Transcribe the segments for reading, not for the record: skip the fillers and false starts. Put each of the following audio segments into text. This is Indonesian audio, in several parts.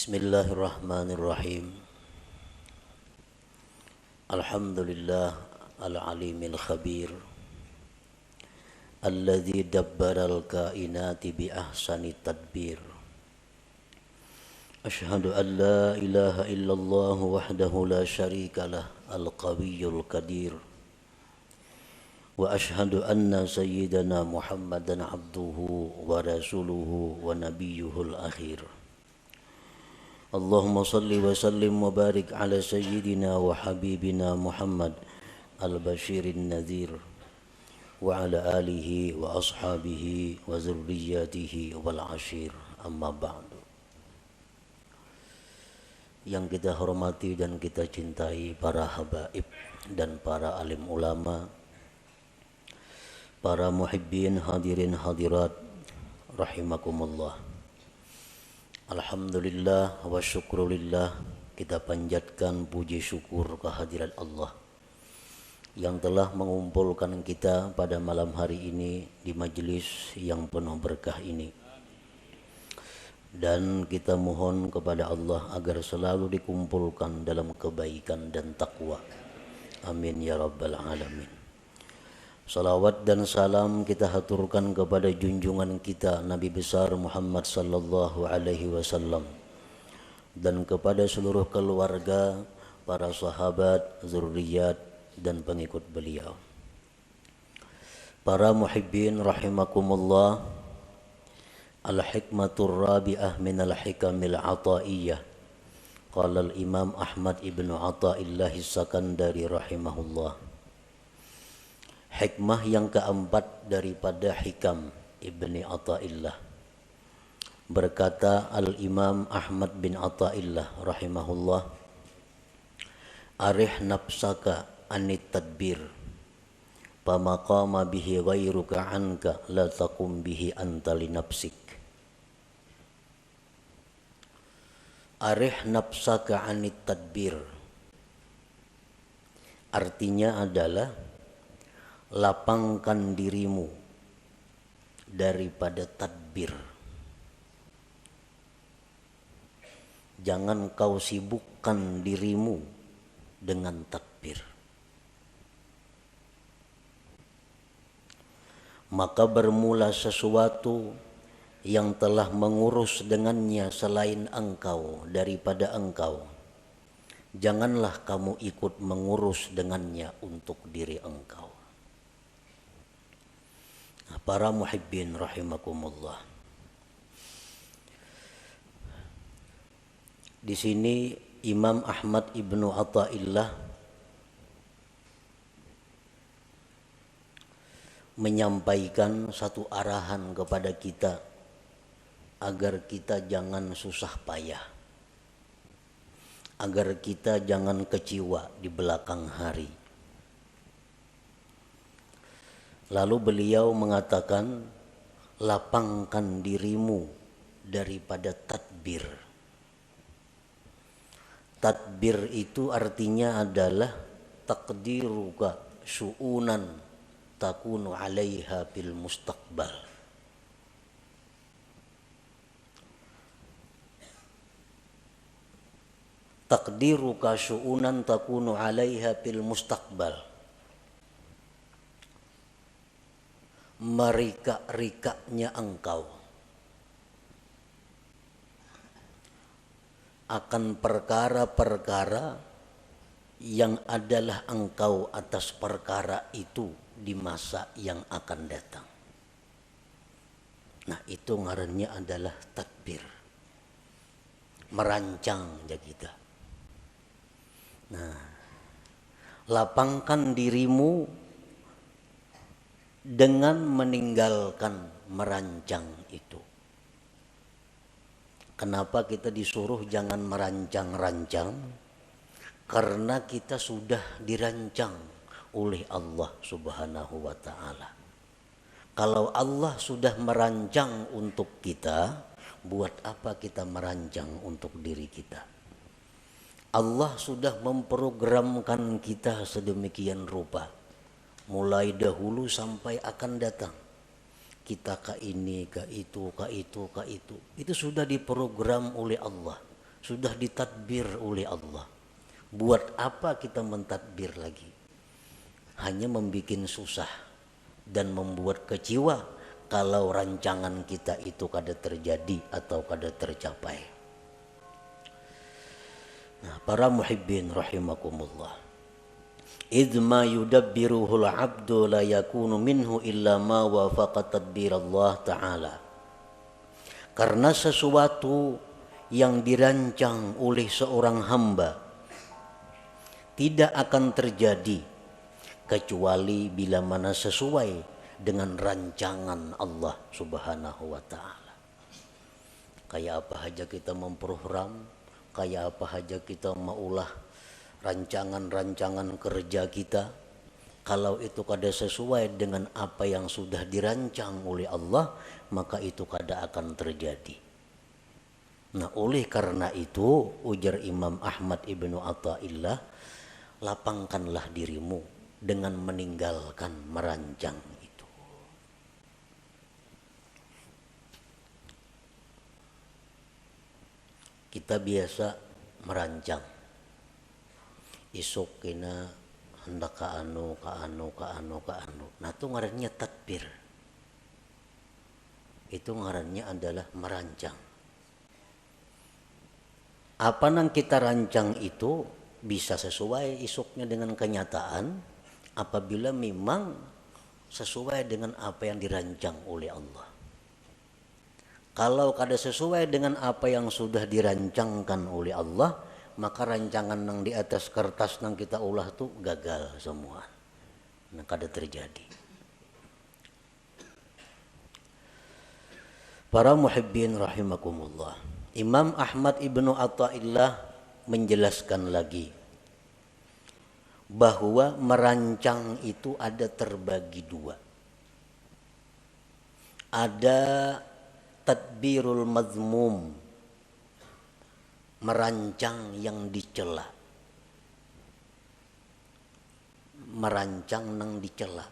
Bismillahirrahmanirrahim. Alhamdulillah al-alimil khabir alladzi dabbaral kainati bi ahsani tadbir. Ashhadu an la ilaha illallah wahdahu la syarika lah al-qawiyyul qadir. Wa ashhadu anna sayyidana Muhammadan abduhu wa rasuluhu wa nabiyyuhul akhir. Allahumma salli wa sallim wa barik ala sayyidina wa habibina Muhammad al-bashirin nadhir wa ala alihi wa ashabihi wa zurriyatihi wal ashir, amma ba'du. Yang kita hormati dan kita cintai para habaib dan para alim ulama, para muhibbin hadirin hadirat rahimakumullah. Alhamdulillah wa syukrulillah, kita panjatkan puji syukur kehadirat Allah yang telah mengumpulkan kita pada malam hari ini di majelis yang penuh berkah ini. Dan kita mohon kepada Allah agar selalu dikumpulkan dalam kebaikan dan takwa. Amin ya rabbal alamin. Salawat dan salam kita haturkan kepada junjungan kita Nabi besar Muhammad sallallahu alaihi wasallam dan kepada seluruh keluarga, para sahabat, zurriyat dan pengikut beliau. Para muhibbin rahimakumullah, al-hikmatur rabi'ah min al-hikamil ataiyah. Qala al-Imam Ahmad ibnu Athaillah As-Sakandari rahimahullah. Hikmah yang keempat daripada hikam Ibni Athaillah. Berkata Al-Imam Ahmad bin Athaillah rahimahullah, arih nafsaka anit tadbir pamaqama bihi ghairuka anka la taqum bihi anta li nafsik. Arih nafsaka anit tadbir artinya adalah lapangkan dirimu daripada tadbir. Jangan kau sibukkan dirimu dengan tadbir. Maka bermula sesuatu yang telah mengurus dengannya selain engkau daripada engkau. Janganlah kamu ikut mengurus dengannya untuk diri engkau. Para muhibbin rahimakumullah. Di sini Imam Ahmad ibnu Athaillah menyampaikan satu arahan kepada kita agar kita jangan susah payah, agar kita jangan kecewa di belakang hari. Lalu beliau mengatakan, lapangkan dirimu daripada tadbir. Tadbir itu artinya adalah taqdiruka syu'unan takunu 'alaiha fil mustaqbal. Taqdiruka syu'unan takunu 'alaiha fil mustaqbal. Merika-rikanya engkau akan perkara-perkara yang adalah engkau atas perkara itu di masa yang akan datang. Nah, itu ngarannya adalah tadbir, merancang ya kita. Nah, lapangkan dirimu dengan meninggalkan merancang itu. Kenapa kita disuruh jangan merancang-rancang? Karena kita sudah dirancang oleh Allah Subhanahu wa ta'ala. Kalau Allah sudah merancang untuk kita, buat apa kita merancang untuk diri kita? Allah sudah memprogramkan kita sedemikian rupa, mulai dahulu sampai akan datang. Kita ke ini, ke itu, ke itu, ke itu. Itu sudah diprogram oleh Allah. sudah ditadbir oleh Allah. Buat apa kita mentadbir lagi? Hanya membuat susah dan membuat kecewa kalau rancangan kita itu kada terjadi atau kada tercapai. Nah, para muhibbin rahimakumullah. Idma yudabbiruhul abdu la yakunu minhu illa ma wafaqa tadbir Allah Ta'ala. Karena sesuatu yang dirancang oleh seorang hamba tidak akan terjadi kecuali bila mana sesuai dengan rancangan Allah Subhanahu wa Ta'ala. Kayak apa aja kita memprogram, kayak apa aja kita maulah rancangan-rancangan kerja kita, kalau itu kada sesuai dengan apa yang sudah dirancang oleh Allah, maka itu kada akan terjadi. Nah, oleh karena itu ujar Imam Ahmad ibnu Athaillah, lapangkanlah dirimu dengan meninggalkan merancang itu. Kita biasa merancang, isuk kena hendak ka anu. Nah, itu ngarannya tadbir. Itu ngarannya adalah merancang. Apa yang kita rancang itu bisa sesuai isuknya dengan kenyataan apabila memang sesuai dengan apa yang dirancang oleh Allah. Kalau kada sesuai dengan apa yang sudah dirancangkan oleh Allah, maka rancangan yang di atas kertas yang kita ulah tuh gagal semua. Nah, kada terjadi. Para muhibbin rahimakumullah. Imam Ahmad ibnu Athaillah menjelaskan lagi bahwa merancang itu ada terbagi dua. Ada tadbirul mazmum, merancang yang dicela. Merancang yang dicela.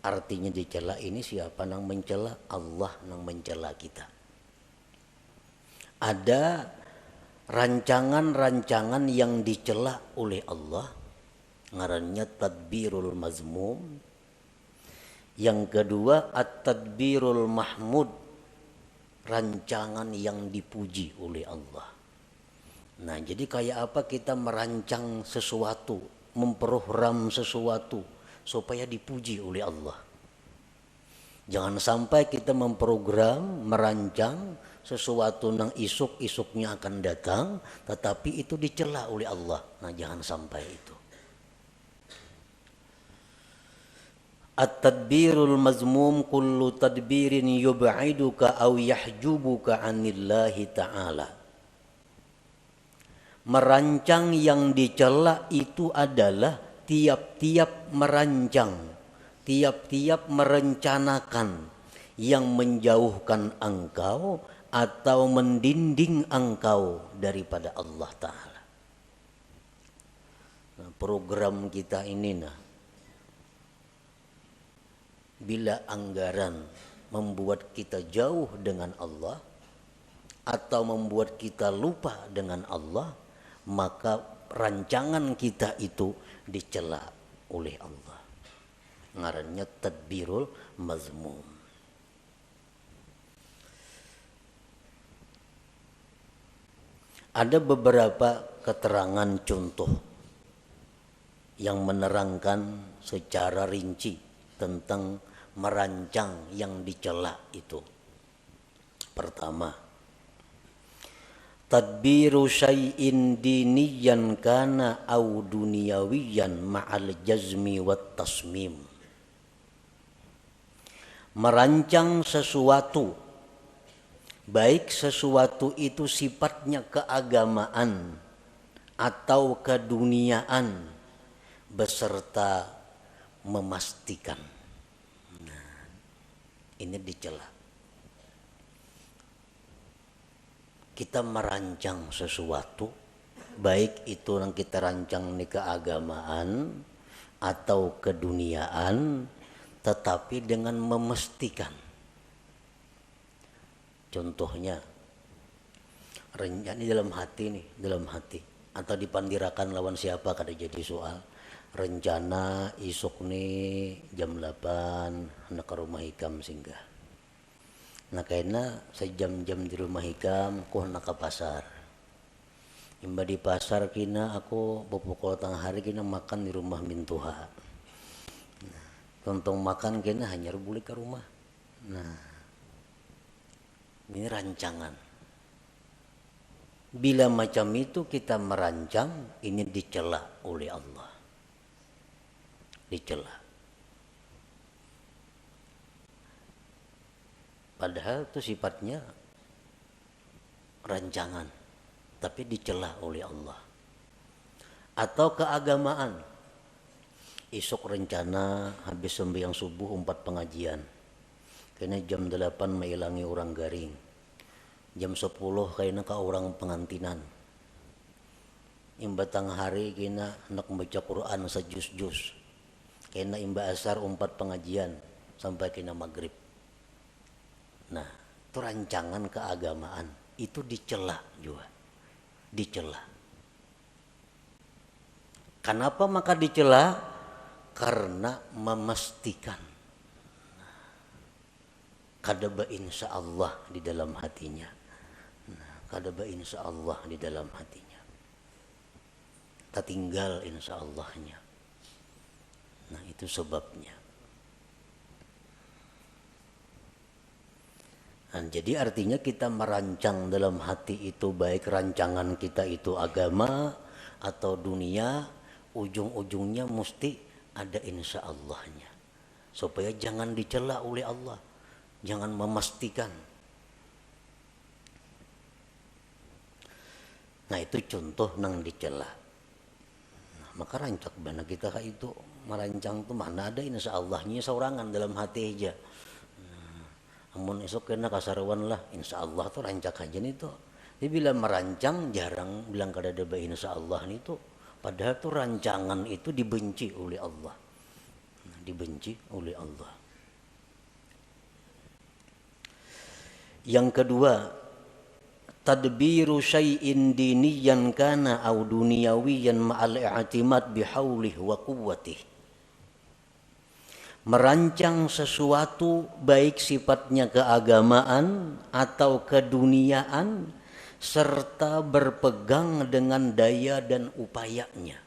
Artinya dicela ini siapa yang mencela? Allah yang mencela kita. Ada rancangan-rancangan yang dicela oleh Allah, ngarannya tadbirul mazmum. Yang kedua at-tadbirul mahmud, rancangan yang dipuji oleh Allah. Nah, jadi kayak apa kita merancang sesuatu, memprogram sesuatu supaya dipuji oleh Allah. Jangan sampai kita memprogram, merancang sesuatu yang isuk-isuknya akan datang, tetapi itu dicela oleh Allah. Nah, jangan sampai itu. At-tadbirul mazmum kullu tadbirin yub'iduka aw yahjubuka 'anillahi ta'ala. Merancang yang dicela itu adalah tiap-tiap merancang, tiap-tiap merencanakan yang menjauhkan engkau atau mendinding engkau daripada Allah Ta'ala. Nah, program kita ini bila anggaran membuat kita jauh dengan Allah atau membuat kita lupa dengan Allah, maka rancangan kita itu dicela oleh Allah. Ngarannya tadbirul mazmum. Ada beberapa keterangan contoh yang menerangkan secara rinci tentang merancang yang dicela itu. Pertama, tadbiru syai'in diniyan kana au duniyawiyan ma'al jazmi wat tasmim. Merancang sesuatu, baik sesuatu itu sifatnya keagamaan atau keduniaan, beserta memastikan. Nah, ini dicela. Kita merancang sesuatu, baik itu yang kita rancang ini keagamaan atau keduniaan, tetapi dengan memastikan. Contohnya, Rencana dalam hati nih, dalam hati. Atau dipandirakan lawan siapa kada jadi soal. Rencana isuk nih jam 8 nak ke rumah Hikam singgah. Nah kayaknya sejam-jam di rumah Hikam aku nak ke pasar. Imba di pasar kina aku pokok tengah hari kina makan di rumah Mintuha. Tontong makan kina hanya boleh ke rumah. Nah ini rancangan. Bila macam itu kita merancang, ini dicela oleh Allah. Dicela. Padahal itu sifatnya rancangan, tapi dicela oleh Allah. Atau keagamaan. Esok rencana habis sembahyang subuh 4 pengajian. Karena jam 8 mailangi orang garing. Jam 10 kayaknya ke orang pengantinan. Imba tengah hari kena nak membaca Quran sejus-jus. Kena imba asar 4 pengajian sampai kena maghrib. Nah, itu rancangan keagamaan. Itu dicela juga. Dicela. Kenapa maka dicela? Karena memastikan. Kadaba insya Allah di dalam hatinya. Kadaba insya Allah di dalam hatinya. Tertinggal insya Allahnya. Nah itu sebabnya. Nah, jadi artinya kita merancang dalam hati itu baik rancangan kita itu agama atau dunia, ujung-ujungnya mesti ada insya Allahnya. Supaya jangan dicela oleh Allah. Jangan memastikan. Nah itu contoh nang dicela. Nah, maka rancak bana kita itu merancang tuh mana ada insya Allahnya seorangan dalam hati aja. Amun esok kena kasarwan lah insya Allah tuh rancak aja nih tuh. Jadi bila merancang jarang bilang kada ada insya Allah nih tuh. Padahal tuh rancangan itu dibenci oleh Allah. Dibenci oleh Allah. Yang kedua, tadbiru syai'in diniyan kana au duniyawiyan ma'al i'timad bihaulih wa quwwatih. Merancang sesuatu baik sifatnya keagamaan atau keduniaan serta berpegang dengan daya dan upayanya.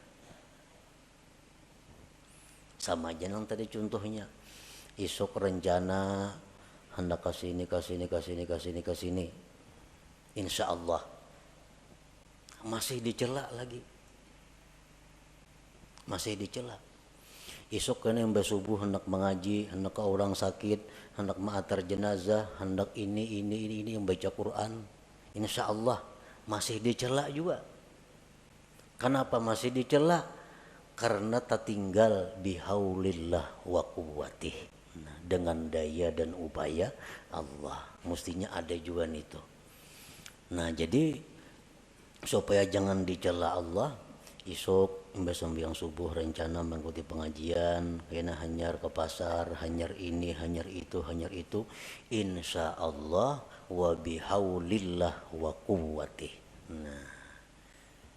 Sama aja yang tadi contohnya. Esok rencana hendak kasini. Insya Allah masih dicela lagi, masih dicela. Esok kena yang subuh hendak mengaji, hendak ke orang sakit, hendak ma'atar jenazah, hendak ini yang baca Quran. Insya Allah masih dicela juga. Kenapa masih dicela? Karena tertinggal bihaulillah wa quwwatih. Nah, dengan daya dan upaya Allah. Mestinya ada juga itu. Nah jadi supaya jangan dicela Allah, esok imbas sembahyang subuh rencana mengikuti pengajian, kena hanyar ke pasar, hanyar ini, hanyar itu, insya Allah wa bihaulillah wa quwwatih. Nah,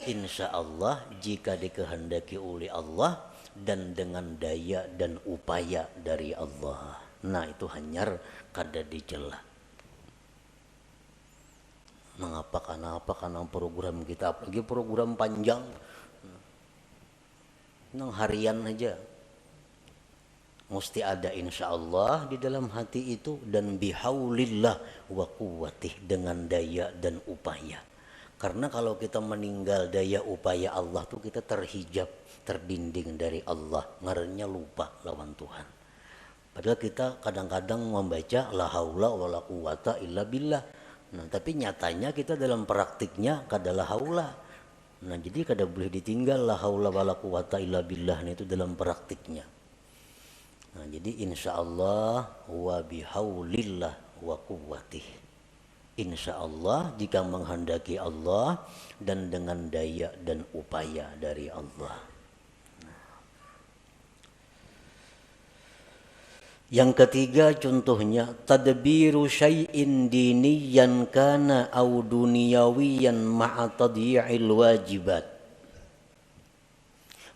insya Allah jika dikehendaki oleh Allah dan dengan daya dan upaya dari Allah. Nah itu hanyar kada dicela. Mengapa karena program kita apalagi program panjang nang harian aja mesti ada insya Allah di dalam hati itu dan bihaulillah wa quwwatih dengan daya dan upaya. Karena kalau kita meninggal daya upaya Allah tuh kita terhijab, terdinding dari Allah, ngarannya lupa lawan Tuhan. Padahal kita kadang-kadang membaca la haula wala quwata illa billah. Nah, tapi nyatanya kita dalam praktiknya kadalah haula. Nah, jadi kada boleh ditinggal la haula wala quwata illa billah itu dalam praktiknya. Nah, jadi insya Allah wa bihaulillah wa quwwatih. Insya Allah jika menghendaki Allah dan dengan daya dan upaya dari Allah. Yang ketiga contohnya tadbiru syai'in diniyan kana au duniyawiyan ma'a tadyi'il wajibat.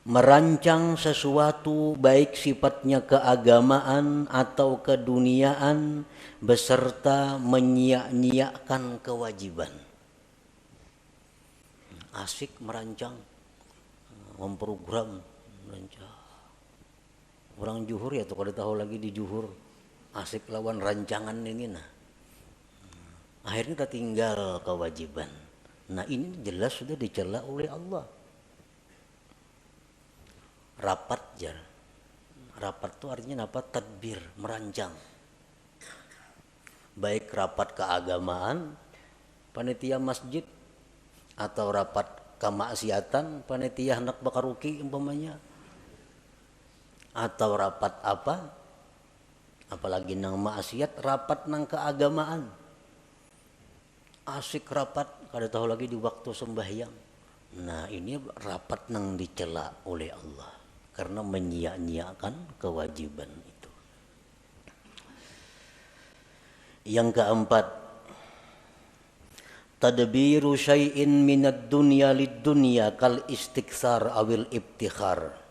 Merancang sesuatu baik sifatnya keagamaan atau keduniaan beserta menyia-nyiakan kewajiban. Asik merancang, memprogram, merancang. Orang juhur ya tuh kalau tahu lagi di juhur asik lawan rancangan ini nah. Akhirnya kita tinggal kewajiban. Nah ini jelas sudah dicela oleh Allah. Rapat jar. Rapat itu artinya apa? Tadbir, merancang. Baik rapat keagamaan, panitia masjid, atau rapat kemaksiatan, panitia hendak bakaruki umpamanya. Atau rapat apa? Apalagi nang maksiat, rapat nang keagamaan. Asik rapat, kada tahu lagi di waktu sembahyang. Nah ini rapat nang dicela oleh Allah karena menyia-nyiakan kewajiban itu. Yang keempat, tadbiru syai'in minad dunya lid dunya kal istiksar awil ibtikhar.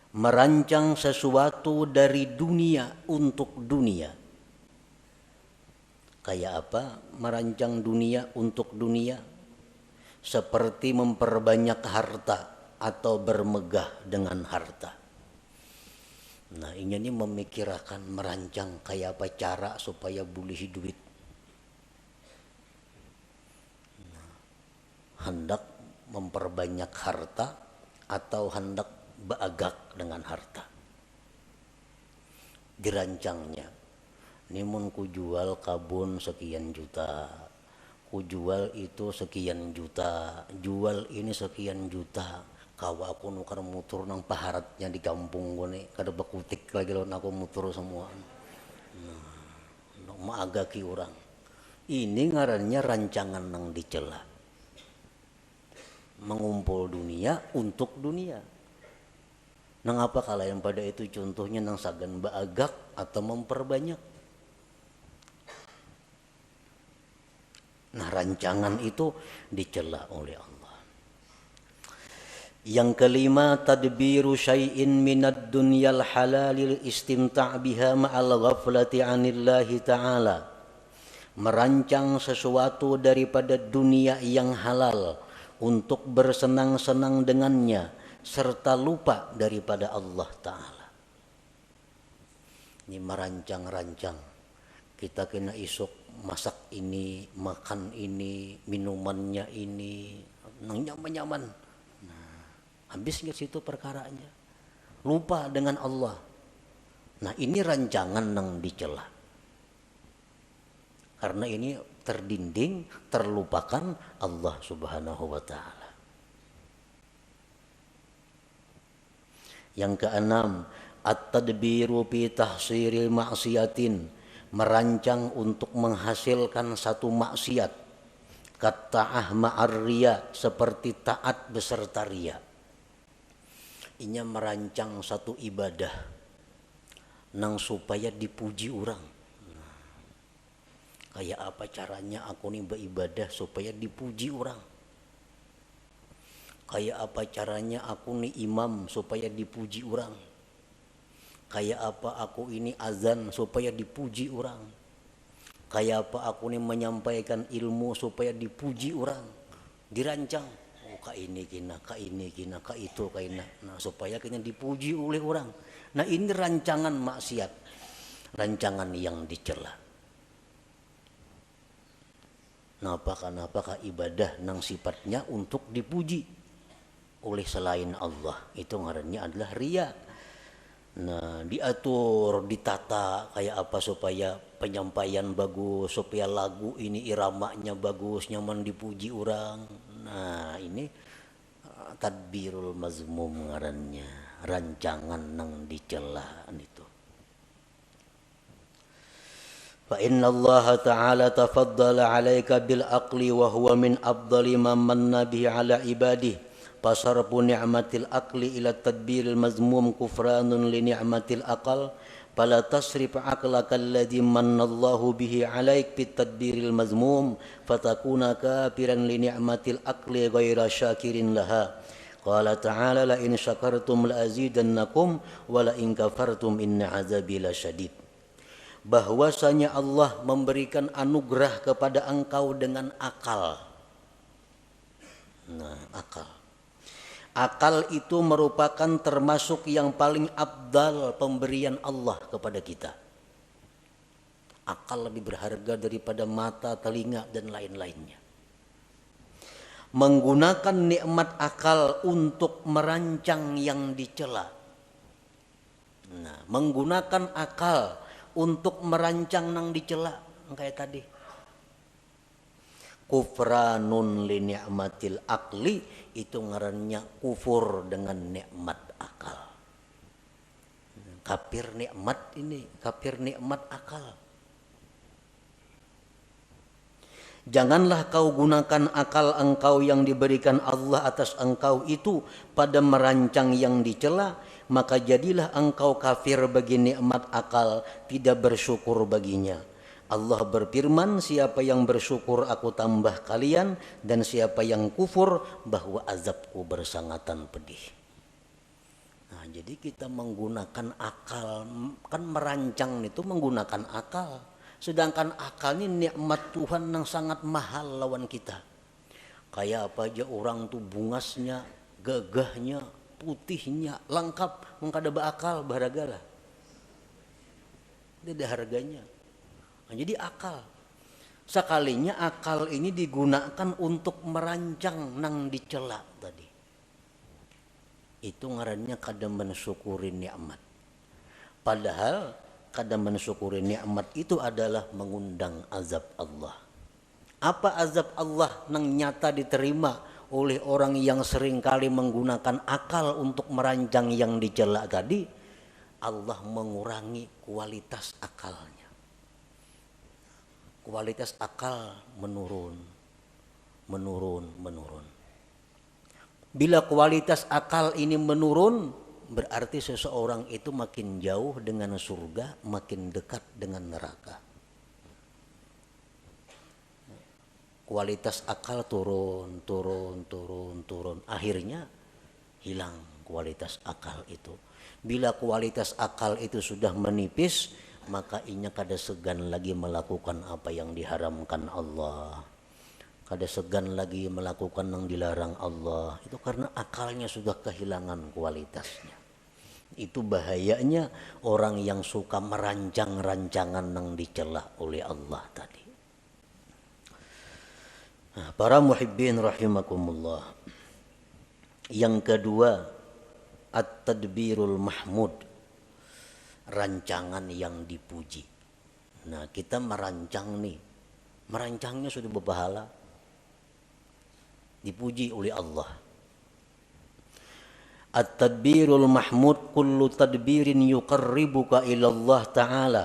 Merancang sesuatu dari dunia untuk dunia. Kayak apa? Merancang dunia untuk dunia. Seperti memperbanyak harta atau bermegah dengan harta. Nah ini memikirkan, merancang kayak apa cara supaya boleh duit. Nah, hendak memperbanyak harta atau hendak beagak dengan harta. Dirancangnya. Ini mun ku jual kabun sekian juta. Ku jual itu sekian juta. Jual ini sekian juta. Kawa aku nukar mutur nang paharatnya di kampung gue nih. Kada bekutik lagi lawan aku mutur semua. Nah, maagaki orang. Ini ngarannya rancangan nang dicela. Mengumpul dunia untuk dunia. Nang apa kalayan pada itu contohnya nang sagan baagak atau memperbanyak. Nah rancangan itu dicela oleh Allah. Yang kelima tadbiru syai'in minad dunyal halalil istimta' biha ma'al ghaflati 'anillahi ta'ala. Merancang sesuatu daripada dunia yang halal untuk bersenang-senang dengannya serta lupa daripada Allah Ta'ala. Ini merancang-rancang. Kita kena isuk masak ini, makan ini, minumannya ini, nyaman-nyaman. Nah, habis ke situ perkaranya. Lupa dengan Allah. Nah ini rancangan yang dicela. Karena ini terdinding, terlupakan Allah Subhanahu wa Ta'ala. Yang keenam, at-tadbiru fi tahsiril maksiatin, merancang untuk menghasilkan satu maksiat. Katta'ah ma'ar riya, seperti taat beserta riya. Inya merancang satu ibadah nang supaya dipuji orang. Kayak apa caranya aku nih beribadah supaya dipuji orang. Kayak apa caranya aku nih imam supaya dipuji orang. Kayak apa aku ini azan supaya dipuji orang. Kayak apa aku nih menyampaikan ilmu supaya dipuji orang. Dirancang. Oh kak ini kina, kak ini kina, kak itu kina. Nah supaya kina dipuji oleh orang. Nah ini rancangan maksiat. Rancangan yang dicela. Kenapa ibadah nang sifatnya untuk dipuji oleh selain Allah, itu ngarannya adalah riya. Nah diatur, ditata kayak apa supaya penyampaian bagus, supaya lagu ini iramanya bagus, nyaman dipuji orang. Nah ini tadbirul mazmum ngarannya, rancangan nang dicela itu. Fa inna Allah Ta'ala tafaddala 'alaika bil aqli wa huwa min afdali man manna bihi 'ala ibadihi fasarfu ni'matil aqli ila tadbiril mazmum kufranun li ni'matil aqal fala tasrif aqlaka alladhi mannallahu bihi 'alaik bit tadbiril mazmum fatakuna kafiran li ni'matil aqli ghaira syakirin laha. Qala ta'ala la in syakartum la azidannakum wa la in kafartum inna 'adzabi lasyadid. Bahwasanya Allah memberikan anugerah kepada engkau dengan akal. Nah, akal. Akal itu merupakan termasuk yang paling afdal pemberian Allah kepada kita. Akal lebih berharga daripada mata, telinga, dan lain-lainnya. Menggunakan nikmat akal untuk merancang yang dicela. Nah, menggunakan akal untuk merancang yang dicela, kayak tadi. Kufranun li ni'matil akli, itu ngarannya kufur dengan nikmat akal. Kafir nikmat ini, kafir nikmat akal. Janganlah kau gunakan akal engkau yang diberikan Allah atas engkau itu pada merancang yang dicela, maka jadilah engkau kafir bagi nikmat akal, tidak bersyukur baginya. Allah berfirman, siapa yang bersyukur aku tambah kalian, dan siapa yang kufur bahwa azabku bersangatan pedih. Nah, jadi kita menggunakan akal, kan merancang itu menggunakan akal. Sedangkan akal ini nikmat Tuhan yang sangat mahal lawan kita. Kayak apa aja orang tuh bungasnya, gagahnya, putihnya, lengkap, mengkada akal berharga lah. Tidak ada harganya. Nah, jadi akal. Sekalinya akal ini digunakan untuk merancang nang dicela tadi. Itu ngarannya kada mensyukuri nikmat. Padahal kada mensyukuri nikmat itu adalah mengundang azab Allah. Apa azab Allah nang nyata diterima oleh orang yang seringkali menggunakan akal untuk merancang yang dicela tadi? Allah mengurangi kualitas akalnya. Kualitas akal menurun. Bila kualitas akal ini menurun, berarti seseorang itu makin jauh dengan surga, makin dekat dengan neraka. Kualitas akal turun. Akhirnya hilang kualitas akal itu. Bila kualitas akal itu sudah menipis, maka inya kada segan lagi melakukan apa yang diharamkan Allah. Kada segan lagi melakukan yang dilarang Allah. Itu karena akalnya sudah kehilangan kualitasnya. Itu bahayanya orang yang suka merancang rancangan yang dicela oleh Allah tadi. Nah, para muhibbin rahimakumullah. Yang kedua, at-tadbirul mahmud. Rancangan yang dipuji. Nah, kita merancang nih. Merancangnya sudah berpahala. Dipuji oleh Allah. At-tadbirul mahmud kullu tadbirin yuqarribuka ila Allah Ta'ala.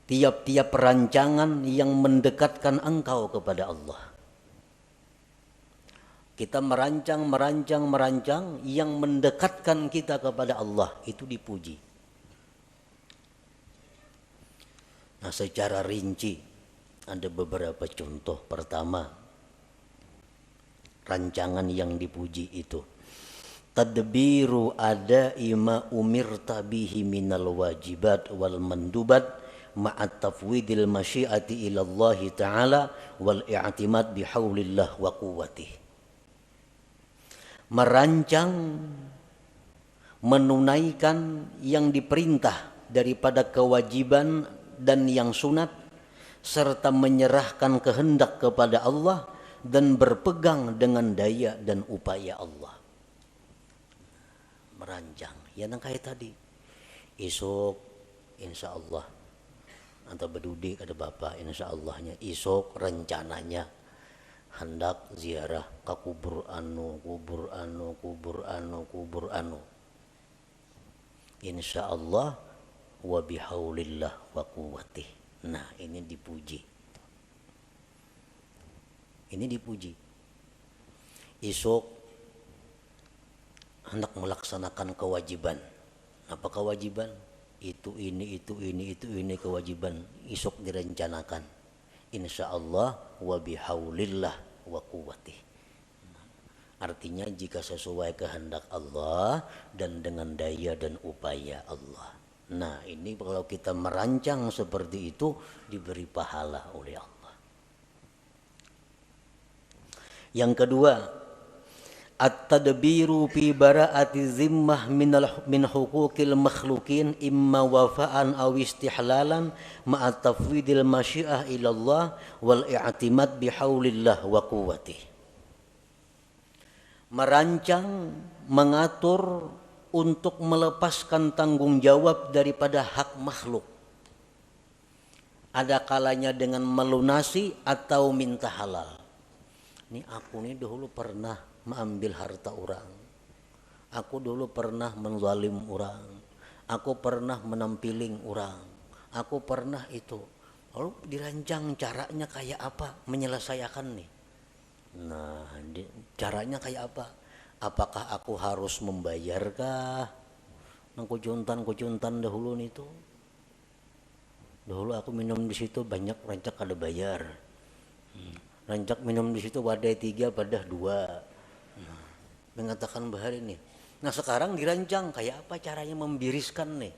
Tiap-tiap rancangan yang mendekatkan engkau kepada Allah. Kita merancang yang mendekatkan kita kepada Allah, itu dipuji. Nah, secara rinci ada beberapa contoh. Pertama, rancangan yang dipuji itu tadbiru ada ima umirta bihi minal wajibat wal mandubat ma'at tafwidil masyiati ila Allah Ta'ala wal i'timad bihaulillah wa quwwatih. Merancang, menunaikan yang diperintah daripada kewajiban dan yang sunat, serta menyerahkan kehendak kepada Allah dan berpegang dengan daya dan upaya Allah. Merancang, ya nang kayak tadi. Esok insya Allah antara bedudi ada bapak, insya Allahnya esok rencananya hendak ziarah ke kubur anu. Insya Allah wa bihaulillah wa quwwatih. Nah, ini dipuji. Esok hendak melaksanakan kewajiban. Apa kewajiban? Itu ini kewajiban isok direncanakan. Insya Allah wa bihaulillah wa quwwatih. Artinya jika sesuai kehendak Allah dan dengan daya dan upaya Allah. Nah ini kalau kita merancang seperti itu diberi pahala oleh Allah. Yang kedua, at-tadbiru fi bara'ati zimmah min huquqil makhlukin imma wafa'an aw istihlalan ma'a tafwidil masyiah ila Allah wal i'timad bihaulillah wa quwwatih. Merancang, mengatur untuk melepaskan tanggung jawab daripada hak makhluk. Ada kalanya dengan melunasi atau minta halal. Ini aku nih dulu pernah mengambil harta orang. Aku dulu pernah menzalim orang. Aku pernah menampiling orang. Aku pernah itu. Lalu dirancang caranya kayak apa menyelesaikan nih. Nah, caranya kayak apa? Apakah aku harus membayarkah? Nang kucuntan dahulu nih tuh. Dahulu aku minum di situ banyak rancak ada bayar. Rancak minum di situ wadai 3 padah 2. Mengatakan bahar ini. Nah sekarang dirancang kayak apa caranya membiriskan nih.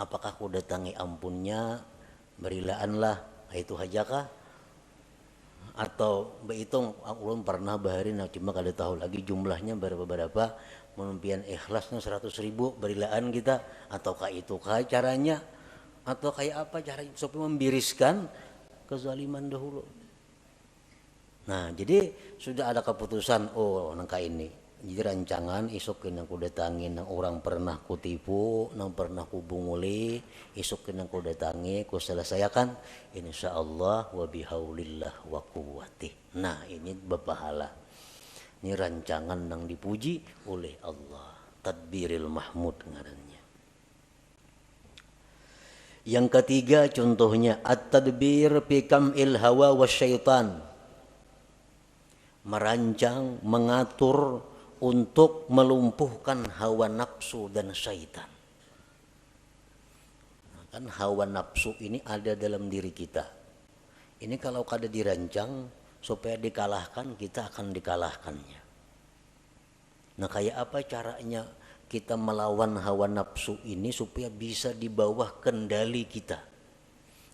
Apakah aku datangi ampunnya, berilaanlah, itu hajakah? Atau behitung ulun pernah baharin cuma kada tahu lagi jumlahnya berapa menumpian ikhlasnya 100.000 berilaan kita ataukah itu kah caranya atau kayak apa caranya supaya membiriskan kezaliman dahulu. Nah jadi sudah ada keputusan nangka ini jadi rancangan isokin yang ku datangin nang orang pernah ku tipu nang pernah ku bunguli isokin yang ku datangi ku selesaikan insyaallah wa bihaulillah wa quwwatih. Nah ini berpahala. Ini rancangan yang dipuji oleh Allah, tadbiril mahmud ngarannya. Yang ketiga contohnya at-tadbir fi kam'il hawa wasyaitan. Merancang, mengatur untuk melumpuhkan hawa nafsu dan syaitan. Nah, kan hawa nafsu ini ada dalam diri kita. Ini kalau kada dirancang supaya dikalahkan, kita akan dikalahkannya. Nah kayak apa caranya kita melawan hawa nafsu ini supaya bisa di bawah kendali kita.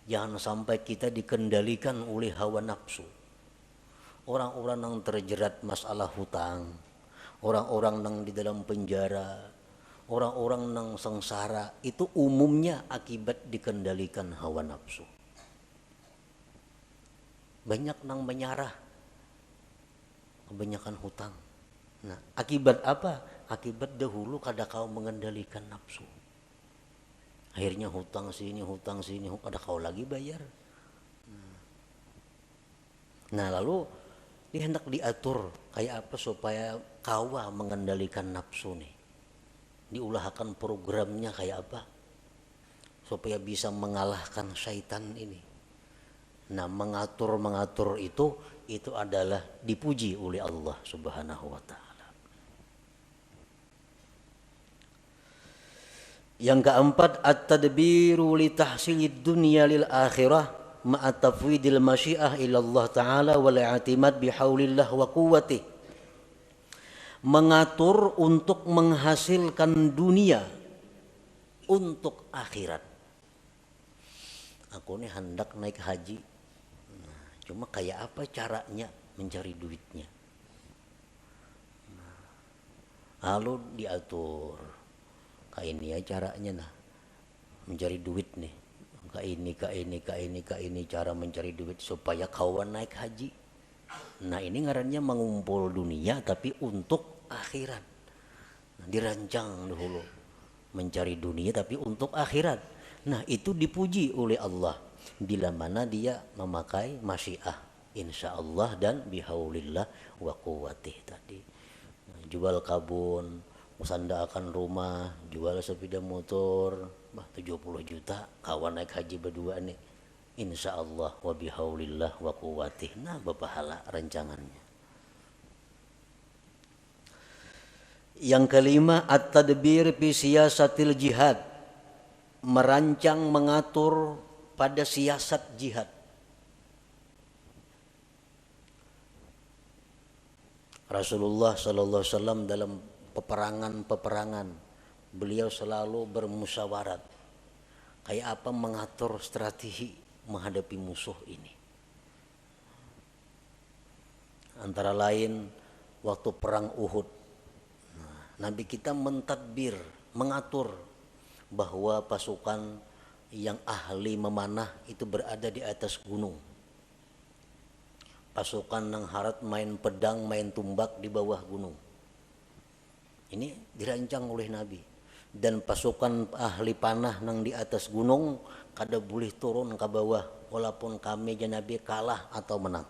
Jangan sampai kita dikendalikan oleh hawa nafsu. Orang-orang yang terjerat masalah hutang, orang-orang yang di dalam penjara, orang-orang yang sengsara itu umumnya akibat dikendalikan hawa nafsu. Banyak yang menyarah, kebanyakan hutang. Nah, akibat apa? Akibat dahulu kada kau mengendalikan nafsu. Akhirnya hutang sini, kada kau lagi bayar. Nah, lalu ini hendak diatur kayak apa supaya kawa mengendalikan nafsu nih. Diulahkan programnya kayak apa supaya bisa mengalahkan syaitan ini. Nah mengatur itu adalah dipuji oleh Allah Subhanahu wa ta'ala. Yang keempat at-tadbiru li tahsilid dunya lil akhirah ma'a tafwidil masyiah ila Allah Ta'ala wal i'timad bihaulillah wa quwwatih. Mengatur untuk menghasilkan dunia untuk akhirat. Aku ini hendak naik haji. Nah, cuma kayak apa caranya mencari duitnya. Lalu diatur. Kayak ini ya caranya nah. Mencari duit nih. Kayak ini cara mencari duit supaya kawan naik haji. Nah ini ngarannya mengumpul dunia tapi untuk akhirat. Nah, dirancang dahulu mencari dunia tapi untuk akhirat. Nah itu dipuji oleh Allah bila mana dia memakai masyiah insyaallah dan bihaulillah wa quwwatih tadi. Nah, jual kabun, usandakan rumah, jual sepeda motor, 70 juta kawan naik haji berdua nih. Insyaallah wa bihaulillah wa quwwatih. Nah berpahala rancangannya. Yang kelima, at-tadbir fi siyasatil jihad, merancang mengatur pada siasat jihad. Rasulullah sallallahu alaihi wasallam dalam peperangan beliau selalu bermusyawarat kayak apa mengatur strategi menghadapi musuh ini. Antara lain waktu perang Uhud, Nabi kita mentadbir, mengatur bahwa pasukan yang ahli memanah itu berada di atas gunung. Pasukan yang harat main pedang, main tumbak di bawah gunung. Ini dirancang oleh Nabi. Dan pasukan ahli panah yang di atas gunung kada boleh turun ke bawah walaupun kami Nabi kalah atau menang.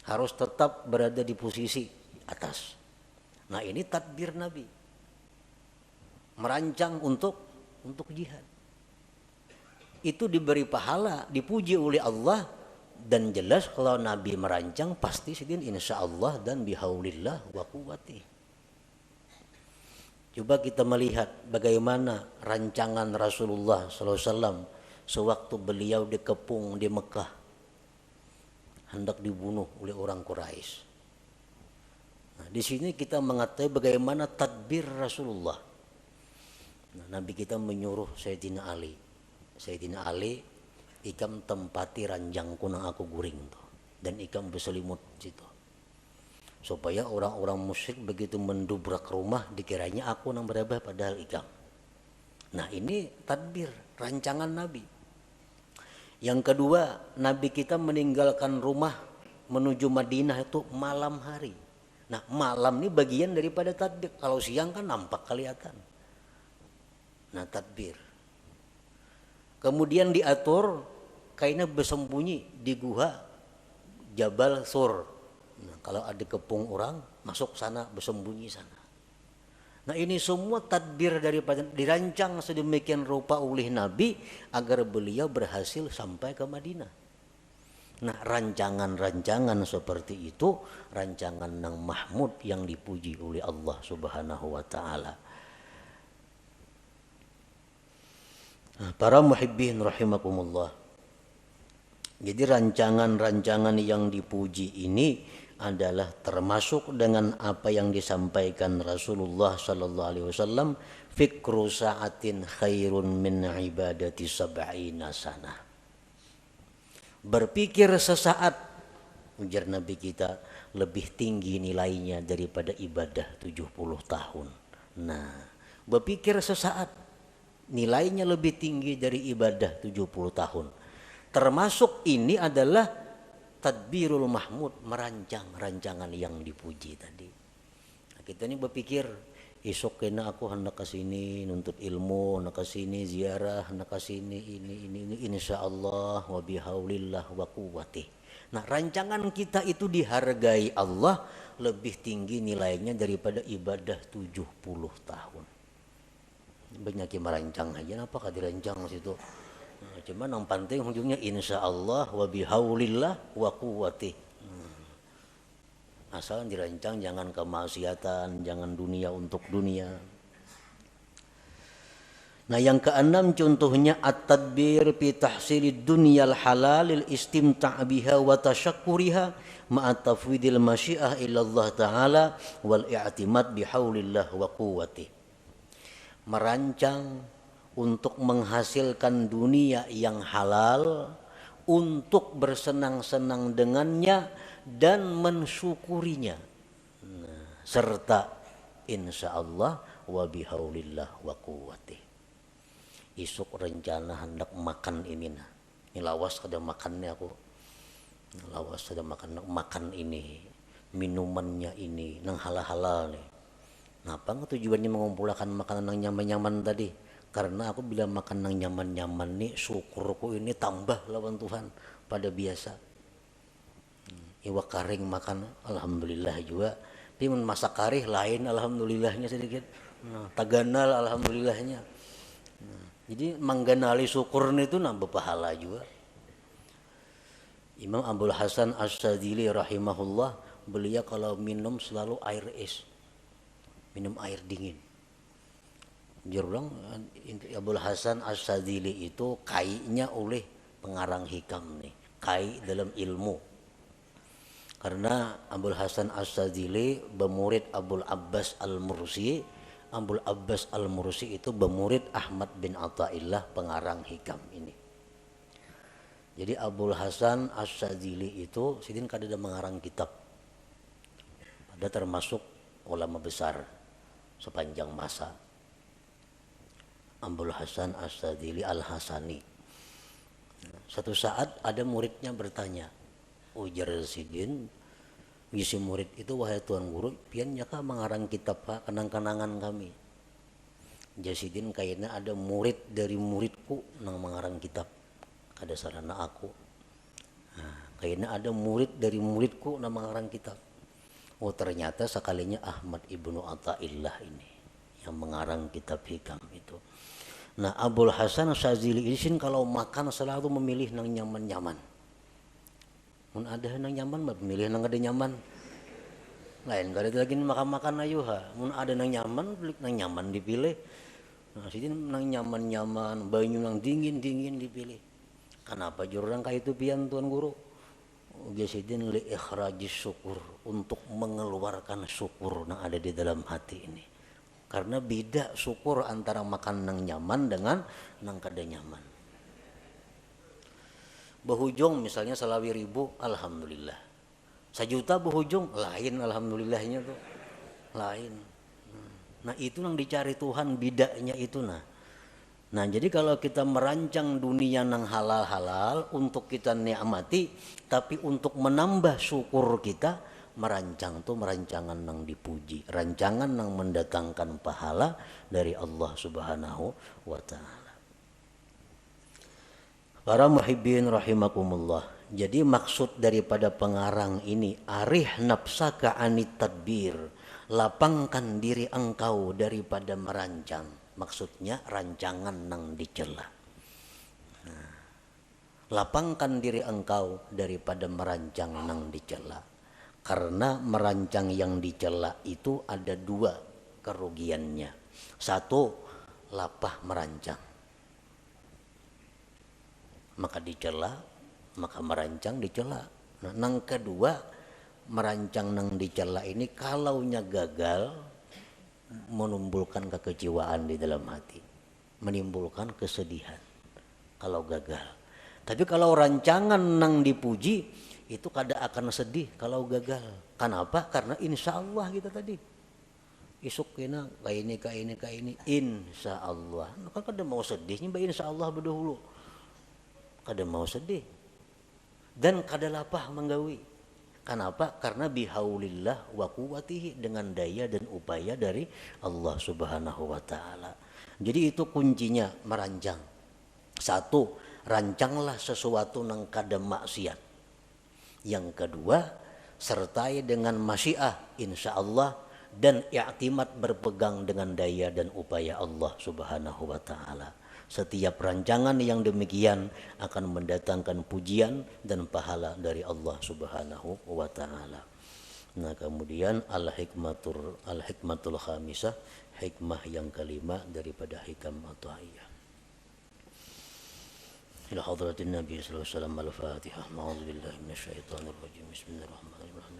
Harus tetap berada di posisi atas. Nah, ini tadbir Nabi. Merancang untuk jihad. Itu diberi pahala, dipuji oleh Allah, dan jelas kalau Nabi merancang pasti sidin insyaallah dan bihaulillah wa quwwati. Coba kita melihat bagaimana rancangan Rasulullah SAW sewaktu beliau dikepung di Mekah, hendak dibunuh oleh orang Quraisy. Nah, di sini kita mengetahui bagaimana tadbir Rasulullah. Nah, Nabi kita menyuruh Sayyidina Ali, ikam tempati ranjangku nang aku guring tuh, dan ikam berselimut situ, supaya orang-orang musyrik begitu mendubrak rumah dikiranya aku nang berabah padahal ikam. Nah, ini tadbir, rancangan Nabi. Yang kedua, Nabi kita meninggalkan rumah menuju Madinah itu malam hari. Nah, malam ini bagian daripada tadbir. Kalau siang kan nampak kelihatan. Nah, tadbir. Kemudian diatur kainnya bersembunyi di gua Jabal Sur. Nah, kalau ada kepung orang masuk sana, bersembunyi sana. Nah, ini semua tadbir daripada dirancang sedemikian rupa oleh Nabi agar beliau berhasil sampai ke Madinah. Nah, rancangan-rancangan seperti itu rancangan yang mahmud yang dipuji oleh Allah Subhanahu wa taala. Nah, para muhibbin rahimakumullah. Jadi rancangan-rancangan yang dipuji ini adalah termasuk dengan apa yang disampaikan Rasulullah sallallahu alaihi wasallam, fikru sa'atin khairun min ibadati sab'ina sanah. Berpikir sesaat, ujar Nabi kita, lebih tinggi nilainya daripada ibadah 70 tahun. Nah, berpikir sesaat nilainya lebih tinggi dari ibadah 70 tahun. Termasuk ini adalah tadbirul mahmud, merancang rancangan yang dipuji tadi. Nah, kita ini berpikir esok kena aku hendak ke sini nuntut ilmu, hendak ke sini ziarah, hendak ke sini ini insyaallah wa bihaulillah wa quwwati. Nah, rancangan kita itu dihargai Allah lebih tinggi nilainya daripada ibadah 70 tahun. Banyak yang merancang aja, apakah dirancang situ? Nah, cuman yang penting ujungnya insyaallah wa bihaulillah wa quwwati. Asal dirancang jangan kemaksiatan, jangan dunia untuk dunia. Nah, yang keenam contohnya at-tadbir fi tahsilid dunyal halalil istimta' biha wa tasyakkuriha ma'a tafwidil masyiah ila Allah taala wal i'timad bihaulillah wa quwwati. Merancang untuk menghasilkan dunia yang halal, untuk bersenang-senang dengannya dan mensyukurinya. Nah, serta insyaallah wa bihaulillah wa quwwati. Isuk rencana hendak makan ini nah. Ini lawas kada makannya aku. Lawas kada makan ini, minumannya ini nang halal-halal nih. Napa tujuannya mengumpulkan makanan yang nyaman-nyaman tadi? Karena aku bila makan yang nyaman-nyaman nih, syukurku ini tambah lawan Tuhan pada biasa. Iwa karing makan, alhamdulillah juga. Tapi masak karih lain, alhamdulillahnya sedikit. Nah, taganal, alhamdulillahnya. Nah, jadi mengganali syukur itu nambah pahala juga. Imam Abdul Hasan As-Sadili rahimahullah, beliau kalau minum selalu air es. minum air dingin. Jurang Abul Hasan As-Sadzili itu kainya oleh pengarang hikam nih, kai dalam ilmu. Karena Abul Hasan As-Sadzili bermurid Abul Abbas Al-Mursi. Abul Abbas Al-Mursi itu bermurid Ahmad bin Athaillah pengarang hikam ini. Jadi Abul Hasan As-Sadzili itu sidin kadada mengarang kitab. Ada termasuk ulama besar sepanjang masa. Abul Hasan As-Sadzili Al-Hasani. Satu saat ada muridnya bertanya, ujar sidin, isi murid itu, wahai tuan guru, pian nyaka mengarang kitab Pak kenang-kenangan kami. Jasidin kayaknya ada murid dari muridku nang mengarang kitab. Kada sarana aku. Nah, kayaknya ada murid dari muridku nang mengarang kitab. Oh ternyata sekalinya Ahmad ibnu Athaillah ini yang mengarang kitab hikam itu. Nah Abul Hasan As-Sadzili ini kalau makan selalu memilih nang nyaman-nyaman. Mun ada nang nyaman mah memilih nang ada nyaman. Lain kada lagi makan-makan ayo ha. Mun ada nang nyaman, nang nyaman dipilih. Nah, sini nang nyaman-nyaman, banyu nang dingin-dingin dipilih. Kenapa jurang kayak itu pian tuan guru? Jasidin li ikhrajis syukur, untuk mengeluarkan syukur yang ada di dalam hati ini. Karena beda syukur antara makan nang nyaman dengan nang kada nyaman. Berhujung misalnya salawi ribu, alhamdulillah. 1 juta berhujung, lain alhamdulillahnya tuh. Lain. Nah itu yang dicari Tuhan, bidanya itu nah. Nah jadi kalau kita merancang dunia nang halal-halal untuk kita nikmati, tapi untuk menambah syukur kita, merancang tuh merancangan nang dipuji, rancangan nang mendatangkan pahala dari Allah Subhanahu wa taala. Para muhibbin rahimakumullah. Jadi maksud daripada pengarang ini, arih nafsaka anit tadbir, lapangkan diri engkau daripada merancang. Maksudnya rancangan nang dicela. Nah, lapangkan diri engkau daripada merancang nang dicela. Karena merancang yang dicela itu ada 2 kerugiannya. 1, lapah merancang. Maka dicela, maka merancang dicela. Nah, nang kedua, merancang nang dicela ini kalaunya gagal, menimbulkan kekecewaan di dalam hati, menimbulkan kesedihan kalau gagal. Tapi kalau rancangan nang dipuji itu kada akan sedih kalau gagal. Kenapa? Karena insya Allah kita tadi isuk kena kayak ini insya Allah. Kan kada mau sedihnya, insya Allah berdahulu. Kada mau sedih dan kada lapah menggawi. Kenapa? Karena bihaulillah wa quwwatihi, dengan daya dan upaya dari Allah Subhanahu wa taala. Jadi itu kuncinya merancang. 1, rancanglah sesuatu nang kada maksiat. Yang kedua, sertai dengan masyiah insyaallah dan i'timad berpegang dengan daya dan upaya Allah Subhanahu wa taala. Setiap rancangan yang demikian akan mendatangkan pujian dan pahala dari Allah Subhanahu wa taala. Nah, kemudian al-hikmatul khamisah, hikmah yang kelima daripada hikam Athaiyah. Ila hadratin Nabi sallallahu alaihi wasallam al-Fatihah. A'udzu billahi minasyaitonir rajim. Bismillahirrahmanirrahim.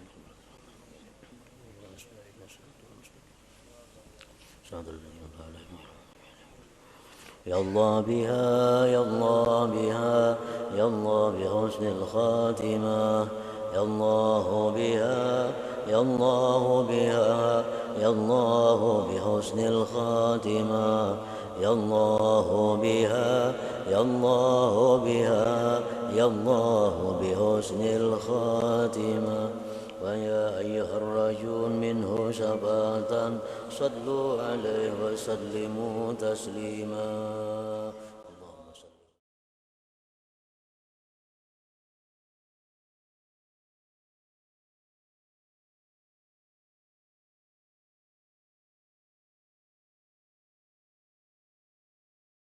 يا الله بها يا الله بها يا الله بحسن الخاتمة يا الله بها يا الله بها يا الله بحسن الخاتمة يا الله بها يا الله بها يا الله بحسن الخاتمة ويا أيها الرجل منه شفاعة صلوا عليه وسلموا تسليما